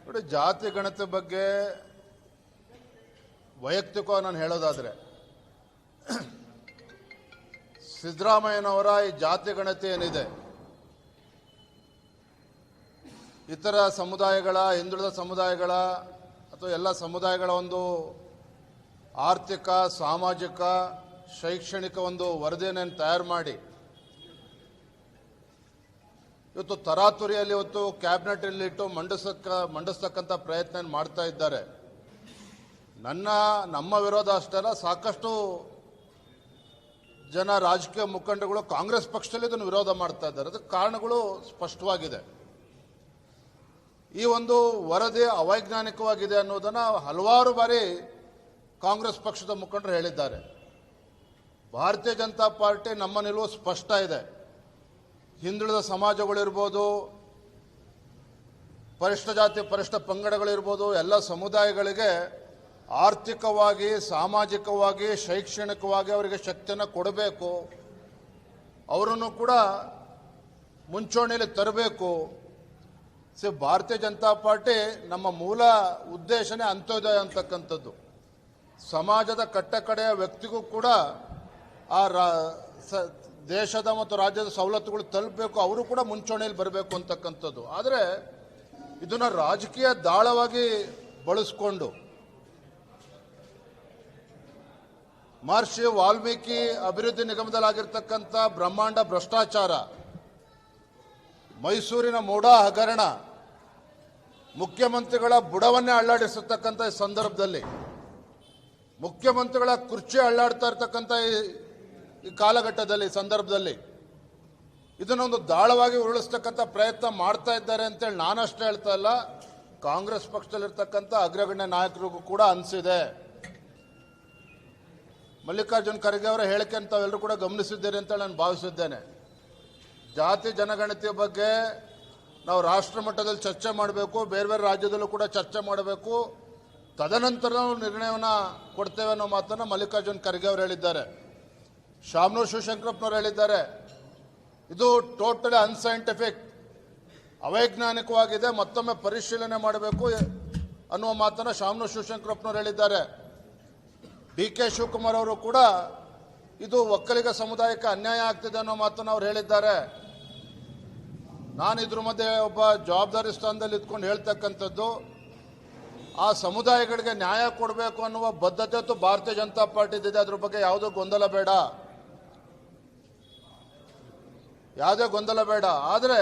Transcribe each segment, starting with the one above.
ನೋಡಿ, ಜಾತಿ ಗಣತಿ ಬಗ್ಗೆ ವೈಯಕ್ತಿಕವಾಗಿ ನಾನು ಹೇಳೋದಾದರೆ, ಸಿದ್ದರಾಮಯ್ಯನವರ ಈ ಜಾತಿ ಗಣತಿ ಏನಿದೆ, ಇತರ ಸಮುದಾಯಗಳ, ಹಿಂದುಳಿದ ಸಮುದಾಯಗಳ ಅಥವಾ ಎಲ್ಲ ಸಮುದಾಯಗಳ ಒಂದು ಆರ್ಥಿಕ, ಸಾಮಾಜಿಕ, ಶೈಕ್ಷಣಿಕ ಒಂದು ವರದಿಯನ್ನು ತಯಾರು ಮಾಡಿ ಇವತ್ತು ತರಾತುರಿಯಲ್ಲಿ ಇವತ್ತು ಕ್ಯಾಬಿನೆಟಲ್ಲಿ ಇಟ್ಟು ಮಂಡಿಸ್ತಕ್ಕಂಥ ಪ್ರಯತ್ನ ಮಾಡ್ತಾ ಇದ್ದಾರೆ. ನಮ್ಮ ವಿರೋಧ ಅಷ್ಟೇ ಅಲ್ಲ, ಸಾಕಷ್ಟು ಜನ ರಾಜಕೀಯ ಮುಖಂಡಗಳು ಕಾಂಗ್ರೆಸ್ ಪಕ್ಷದಲ್ಲಿ ಇದನ್ನು ವಿರೋಧ ಮಾಡ್ತಾ ಇದ್ದಾರೆ. ಅದಕ್ಕೆ ಕಾರಣಗಳು ಸ್ಪಷ್ಟವಾಗಿದೆ. ಈ ಒಂದು ವರದಿ ಅವೈಜ್ಞಾನಿಕವಾಗಿದೆ ಅನ್ನೋದನ್ನು ಹಲವಾರು ಬಾರಿ ಕಾಂಗ್ರೆಸ್ ಪಕ್ಷದ ಮುಖಂಡರು ಹೇಳಿದ್ದಾರೆ. ಭಾರತೀಯ ಜನತಾ ಪಾರ್ಟಿ ನಮ್ಮ ನಿಲುವು ಸ್ಪಷ್ಟ ಇದೆ. ಹಿಂದುಳಿದ ಸಮಾಜಗಳಿರ್ಬೋದು, ಪರಿಷ್ಠ ಜಾತಿ ಪರಿಷ್ಠ ಪಂಗಡಗಳಿರ್ಬೋದು, ಎಲ್ಲ ಸಮುದಾಯಗಳಿಗೆ ಆರ್ಥಿಕವಾಗಿ, ಸಾಮಾಜಿಕವಾಗಿ, ಶೈಕ್ಷಣಿಕವಾಗಿ ಅವರಿಗೆ ಶಕ್ತಿಯನ್ನು ಕೊಡಬೇಕು, ಅವರನ್ನು ಕೂಡ ಮುಂಚೂಣಿಯಲ್ಲಿ ತರಬೇಕು. ಭಾರತೀಯ ಜನತಾ ಪಾರ್ಟಿ ನಮ್ಮ ಮೂಲ ಉದ್ದೇಶನೇ ಅಂತ್ಯೋದಯ ಅಂತಕ್ಕಂಥದ್ದು. ಸಮಾಜದ ಕಟ್ಟಕಡೆಯ ವ್ಯಕ್ತಿಗೂ ಕೂಡ ಆ ದೇಶದ ಮತ್ತು ರಾಜ್ಯದ ಸವಲತ್ತುಗಳು ತಲುಪಬೇಕು, ಅವರು ಕೂಡ ಮುಂಚೂಣಿಯಲ್ಲಿ ಬರಬೇಕು ಅಂತಕ್ಕಂಥದ್ದು. ಆದರೆ ಇದನ್ನು ರಾಜಕೀಯ ದಾಳವಾಗಿ ಬಳಸಿಕೊಂಡು ಮಹರ್ಷಿ ವಾಲ್ಮೀಕಿ ಅಭಿವೃದ್ಧಿ ನಿಗಮದಲ್ಲಾಗಿರ್ತಕ್ಕಂಥ ಬ್ರಹ್ಮಾಂಡ ಭ್ರಷ್ಟಾಚಾರ, ಮೈಸೂರಿನ ಮೂಡಾ ಹಗರಣ, ಮುಖ್ಯಮಂತ್ರಿಗಳ ಬುಡವನ್ನೇ ಅಲ್ಲಾಡಿಸತಕ್ಕಂಥ ಈ ಸಂದರ್ಭದಲ್ಲಿ, ಮುಖ್ಯಮಂತ್ರಿಗಳ ಕುರ್ಚಿ ಅಲ್ಲಾಡ್ತಾ ಇರ್ತಕ್ಕಂಥ ಈ ಕಾಲಘಟ್ಟದಲ್ಲಿ, ಸಂದರ್ಭದಲ್ಲಿ ಇದನ್ನೊಂದು ದಾಳವಾಗಿ ಉರುಳಿಸ್ತಕ್ಕಂಥ ಪ್ರಯತ್ನ ಮಾಡ್ತಾ ಇದ್ದಾರೆ ಅಂತೇಳಿ ನಾನಷ್ಟೇ ಹೇಳ್ತಾ ಇಲ್ಲ, ಕಾಂಗ್ರೆಸ್ ಪಕ್ಷದಲ್ಲಿರ್ತಕ್ಕಂಥ ಅಗ್ರಗಣ್ಯ ನಾಯಕರಿಗೂ ಕೂಡ ಅನಿಸಿದೆ. ಮಲ್ಲಿಕಾರ್ಜುನ್ ಖರ್ಗೆ ಅವರ ಹೇಳಿಕೆಯನ್ನು ತಾವೆಲ್ಲರೂ ಕೂಡ ಗಮನಿಸಿದ್ದೀರಿ ಅಂತೇಳಿ ನಾನು ಭಾವಿಸಿದ್ದೇನೆ. ಜಾತಿ ಜನಗಣತಿಯ ಬಗ್ಗೆ ನಾವು ರಾಷ್ಟ್ರ ಮಟ್ಟದಲ್ಲಿ ಚರ್ಚೆ ಮಾಡಬೇಕು, ಬೇರೆ ಬೇರೆ ರಾಜ್ಯದಲ್ಲೂ ಕೂಡ ಚರ್ಚೆ ಮಾಡಬೇಕು, ತದನಂತರ ನಾವು ನಿರ್ಣಯವನ್ನು ಕೊಡ್ತೇವೆ ಅನ್ನೋ ಮಾತನ್ನು ಮಲ್ಲಿಕಾರ್ಜುನ್ ಖರ್ಗೆ ಅವರು ಹೇಳಿದ್ದಾರೆ. ಶಾಮನೂರು ಶಿವಶಂಕರಪ್ಪನವರು ಹೇಳಿದ್ದಾರೆ, ಇದು ಟೋಟಲಿ ಅನ್ಸೈಂಟಿಫಿಕ್, ಅವೈಜ್ಞಾನಿಕವಾಗಿದೆ, ಮತ್ತೊಮ್ಮೆ ಪರಿಶೀಲನೆ ಮಾಡಬೇಕು ಅನ್ನುವ ಮಾತನ್ನು ಶಾಮನೂರು ಶಿವಶಂಕರಪ್ಪನವರು ಹೇಳಿದ್ದಾರೆ. DK ಶಿವಕುಮಾರ್ ಅವರು ಕೂಡ ಇದು ಒಕ್ಕಲಿಗ ಸಮುದಾಯಕ್ಕೆ ಅನ್ಯಾಯ ಆಗ್ತಿದೆ ಅನ್ನೋ ಮಾತನ್ನು ಅವ್ರು ಹೇಳಿದ್ದಾರೆ. ನಾನು ಇದ್ರ ಮಧ್ಯೆ ಒಬ್ಬ ಜವಾಬ್ದಾರಿ ಸ್ಥಾನದಲ್ಲಿ ಇದ್ಕೊಂಡು ಹೇಳ್ತಕ್ಕಂಥದ್ದು, ಆ ಸಮುದಾಯಗಳಿಗೆ ನ್ಯಾಯ ಕೊಡಬೇಕು ಅನ್ನುವ ಬದ್ಧತೆ ಅಂತೂ ಭಾರತೀಯ ಜನತಾ ಪಾರ್ಟಿ ಇದೆ. ಅದ್ರ ಬಗ್ಗೆ ಯಾವುದೋ ಗೊಂದಲ ಬೇಡ, ಯಾವುದೇ ಗೊಂದಲ ಬೇಡ. ಆದರೆ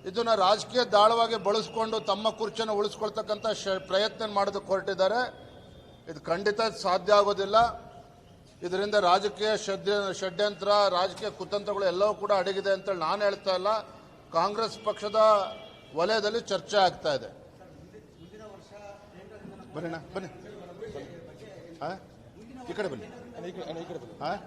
ಇದನ್ನು ರಾಜಕೀಯ ದಾಳವಾಗಿ ಬಳಸಿಕೊಂಡು ತಮ್ಮ ಕುರ್ಚಿಯನ್ನು ಉಳಿಸ್ಕೊಳ್ತಕ್ಕಂಥ ಪ್ರಯತ್ನ ಮಾಡೋದಕ್ಕೆ ಹೊರಟಿದ್ದಾರೆ. ಇದು ಖಂಡಿತ ಸಾಧ್ಯ ಆಗೋದಿಲ್ಲ. ಇದರಿಂದ ರಾಜಕೀಯ ಷಡ್ಯಂತ್ರ, ರಾಜಕೀಯ ಕುತಂತ್ರಗಳು ಎಲ್ಲವೂ ಕೂಡ ಅಡಗಿದೆ ಅಂತೇಳಿ ನಾನು ಹೇಳ್ತಾ ಇಲ್ಲ, ಕಾಂಗ್ರೆಸ್ ಪಕ್ಷದ ವಲಯದಲ್ಲಿ ಚರ್ಚೆ ಆಗ್ತಾ ಇದೆ. ಬನ್ನಿಣ್ಣ, ಬನ್ನಿ, ಹಾಂ ಈ ಕಡೆ ಬನ್ನಿ, ಹಾಂ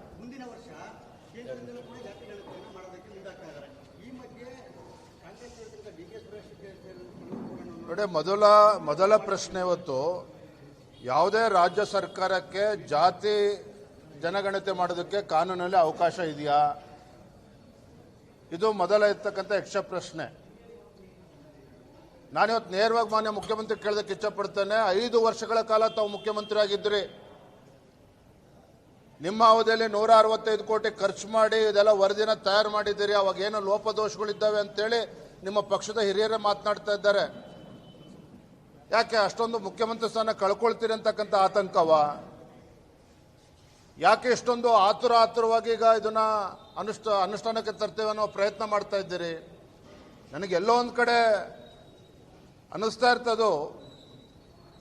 ನೋಡಿ, ಮೊದಲ ಪ್ರಶ್ನೆ ಇವತ್ತು ಯಾವುದೇ ರಾಜ್ಯ ಸರ್ಕಾರಕ್ಕೆ ಜಾತಿ ಜನಗಣತಿ ಮಾಡೋದಕ್ಕೆ ಕಾನೂನಲ್ಲಿ ಅವಕಾಶ ಇದೆಯಾ? ಇದು ಮೊದಲ ಇರ್ತಕ್ಕಂಥ ಯಕ್ಷ ಪ್ರಶ್ನೆ. ನಾನಿವತ್ತು ನೇರವಾಗಿ ಮಾನ್ಯ ಮುಖ್ಯಮಂತ್ರಿ ಕೇಳೋದಕ್ಕೆ ಇಚ್ಛಪಡ್ತೇನೆ. 5 ವರ್ಷಗಳ ಕಾಲ ತಾವು ಮುಖ್ಯಮಂತ್ರಿ ಆಗಿದ್ರಿ. ನಿಮ್ಮ ಅವಧಿಯಲ್ಲಿ 165 ಕೋಟಿ ಖರ್ಚು ಮಾಡಿ ಇದೆಲ್ಲ ವರದಿನ ತಯಾರು ಮಾಡಿದ್ದೀರಿ. ಅವಾಗ ಏನೋ ಲೋಪದೋಷಗಳಿದ್ದಾವೆ ಅಂತೇಳಿ ನಿಮ್ಮ ಪಕ್ಷದ ಹಿರಿಯರೇ ಮಾತನಾಡ್ತಾ ಇದ್ದಾರೆ. ಯಾಕೆ ಅಷ್ಟೊಂದು ಮುಖ್ಯಮಂತ್ರಿ ಸ್ಥಾನ ಕಳ್ಕೊಳ್ತೀರಿ ಅಂತಕ್ಕಂಥ ಆತಂಕವ? ಯಾಕೆ ಇಷ್ಟೊಂದು ಆತುರವಾಗಿ ಈಗ ಇದನ್ನ ಅನುಷ್ಠಾನಕ್ಕೆ ತರ್ತೇವೆ ಅನ್ನೋ ಪ್ರಯತ್ನ ಮಾಡ್ತಾ ಇದ್ದೀರಿ? ನನಗೆಲ್ಲೋ ಒಂದು ಕಡೆ ಅನ್ನಿಸ್ತಾ ಇರ್ತದು,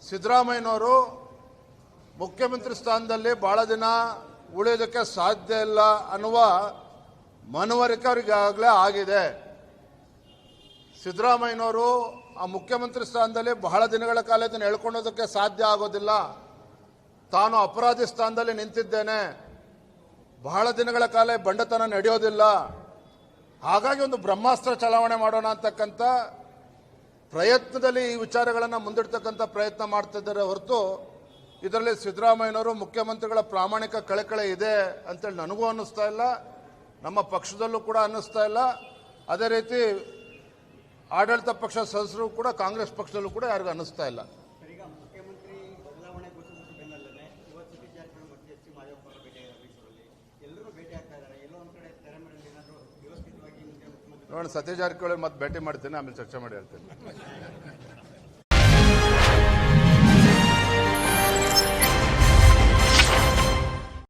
ಸಿದ್ದರಾಮಯ್ಯನವರು ಮುಖ್ಯಮಂತ್ರಿ ಸ್ಥಾನದಲ್ಲಿ ಭಾಳ ದಿನ ಉಳಿಯೋದಕ್ಕೆ ಸಾಧ್ಯ ಇಲ್ಲ ಅನ್ನುವ ಮನವರಿಕೆ ಅವರಿಗಾಗಲೇ ಆಗಿದೆ. ಸಿದ್ದರಾಮಯ್ಯನವರು ಆ ಮುಖ್ಯಮಂತ್ರಿ ಸ್ಥಾನದಲ್ಲಿ ಬಹಳ ದಿನಗಳ ಕಾಲ ಇದನ್ನು ಹೇಳ್ಕೊಳ್ಳೋದಕ್ಕೆ ಸಾಧ್ಯ ಆಗೋದಿಲ್ಲ. ತಾನು ಅಪರಾಧಿ ಸ್ಥಾನದಲ್ಲಿ ನಿಂತಿದ್ದೇನೆ, ಬಹಳ ದಿನಗಳ ಕಾಲ ಬಂಡತನ ನಡೆಯೋದಿಲ್ಲ, ಹಾಗಾಗಿ ಒಂದು ಬ್ರಹ್ಮಾಸ್ತ್ರ ಚಲಾವಣೆ ಮಾಡೋಣ ಅಂತಕ್ಕಂಥ ಪ್ರಯತ್ನದಲ್ಲಿ ಈ ವಿಚಾರಗಳನ್ನು ಮುಂದಿಡ್ತಕ್ಕಂಥ ಪ್ರಯತ್ನ ಮಾಡ್ತಿದ್ದಾರೆ ಹೊರತು ಇದರಲ್ಲಿ ಸಿದ್ದರಾಮಯ್ಯನವರು ಮುಖ್ಯಮಂತ್ರಿಗಳ ಪ್ರಾಮಾಣಿಕ ಕಳಕಳಿ ಇದೆ ಅಂತೇಳಿ ನನಗೂ ಅನ್ನಿಸ್ತಾ ಇಲ್ಲ, ನಮ್ಮ ಪಕ್ಷದಲ್ಲೂ ಕೂಡ ಅನ್ನಿಸ್ತಾ ಇಲ್ಲ. ಅದೇ ರೀತಿ ಆಡಳಿತ ಪಕ್ಷದ ಸದಸ್ಯರು ಕೂಡ ಕಾಂಗ್ರೆಸ್ ಪಕ್ಷದಲ್ಲೂ ಕೂಡ ಯಾರಿಗೂ ಅನ್ನಿಸ್ತಾ ಇಲ್ಲ. ಈಗ ಮುಖ್ಯಮಂತ್ರಿ ಬದಲಾವಣೆ ಘೋಷಿಸಿದ ಬೆನ್ನಲ್ಲೇ ಇವತ್ತು ಸತೀಶ್ ಜಾರಕಿಹೊಳಿ ಮತ್ತು ಎಚ್ ಸಿ ಮಾದೇವಪ್ಪ ಭೇಟಿಯಾಗಿದ್ದಾರೆ. ಎಲ್ಲರೂ ಭೇಟಿ ಆಗ್ತಾ ಇದ್ದಾರೆ. ಎಲ್ಲೋ ಒಂದು ಕಡೆ ತೆರೆ ಮೇಲೆ ಏನಾದರೂ ವ್ಯವಸ್ಥಿತವಾಗಿ ಮುಖ್ಯಮಂತ್ರಿ ನೋಡಿ, ಸತೀಶ್ ಜಾರಕಿಹೊಳಿ ಮತ್ತೆ ಭೇಟಿ ಮಾಡ್ತೀನಿ, ಆಮೇಲೆ ಚರ್ಚೆ ಮಾಡಿ ಹೇಳ್ತೀನಿ.